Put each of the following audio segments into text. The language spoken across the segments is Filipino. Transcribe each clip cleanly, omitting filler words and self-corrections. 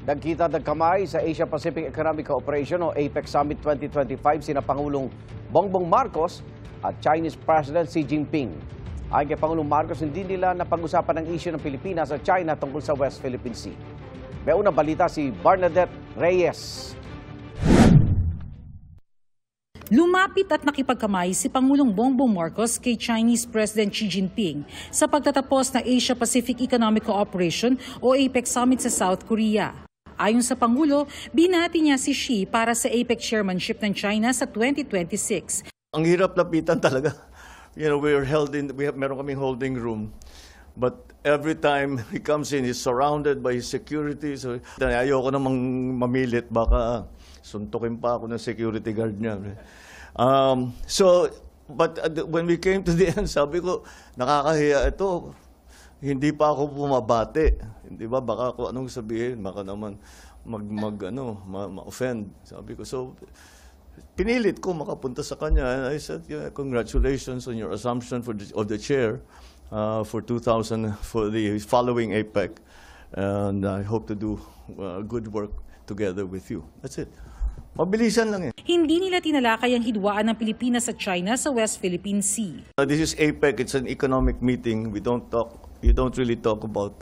Nagkita kamay sa Asia-Pacific Economic Cooperation o APEC Summit 2025 sina Pangulong Bongbong Marcos at Chinese President Xi Jinping. Ayon kay Pangulong Marcos, hindi nila napag-usapan ang issue ng Pilipinas at China tungkol sa West Philippine Sea. May unang balita si Bernadette Reyes. Lumapit at nakipagkamay si Pangulong Bongbong Marcos kay Chinese President Xi Jinping sa pagtatapos ng Asia-Pacific Economic Cooperation o APEC Summit sa South Korea. Ayon sa Pangulo, binati niya si Xi para sa APEC chairmanship ng China sa 2026. Ang hirap lapitan talaga. You know, meron kaming holding room. But every time he comes in, he's surrounded by his security. So, ayoko namang mamilit, baka suntukin pa ako ng security guard niya. But when we came to the end, sabi ko, nakakahiya ito. Hindi pa ako bumabate. Hindi ba? Baka kung anong sabihin, baka naman ma-offend. Sabi ko, so, pinilit ko makapunta sa kanya. And I said, yeah, congratulations on your assumption of the chair for the following APEC. And I hope to do good work together with you. That's it. Mabilisan lang eh. Hindi nila tinalakay ang hidwaan ng Pilipinas at China sa West Philippine Sea. This is APEC. It's an economic meeting. You don't really talk about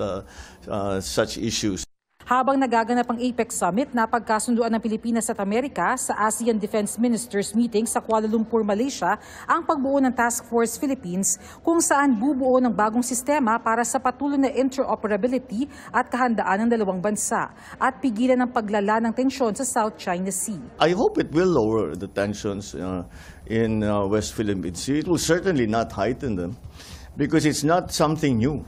such issues. Habang nagaganap ang APEC Summit, napagkasunduan ng Pilipinas at Amerika sa ASEAN Defense Ministers Meeting sa Kuala Lumpur, Malaysia, ang pagbuo ng Task Force Philippines kung saan bubuo ng bagong sistema para sa patuloy na interoperability at kahandaan ng dalawang bansa at pigilan ang paglala ng tensyon sa South China Sea. I hope it will lower the tensions in West Philippine Sea. It will certainly not heighten them because it's not something new.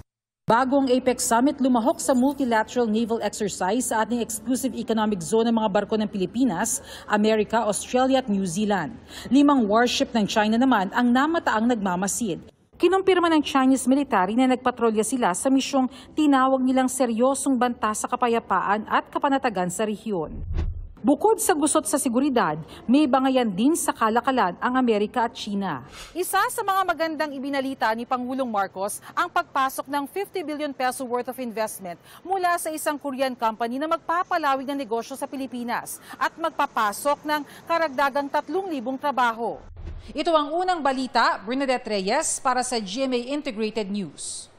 Bago ang APEC Summit, lumahok sa multilateral naval exercise sa ating exclusive economic zone ng mga barko ng Pilipinas, Amerika, Australia at New Zealand. 5 warship ng China naman ang namataang nagmamasid. Kinumpirma ng Chinese military na nagpatrolya sila sa misyong tinawag nilang seryosong banta sa kapayapaan at kapanatagan sa rehiyon. Bukod sa gusot sa seguridad, may bangayan din sa kalakalan ang Amerika at China. Isa sa mga magandang ibinalita ni Pangulong Marcos ang pagpasok ng 50 billion peso worth of investment mula sa isang Korean company na magpapalawig ng negosyo sa Pilipinas at magpapasok ng karagdagang 3,000 trabaho. Ito ang unang balita, Bernadette Reyes para sa GMA Integrated News.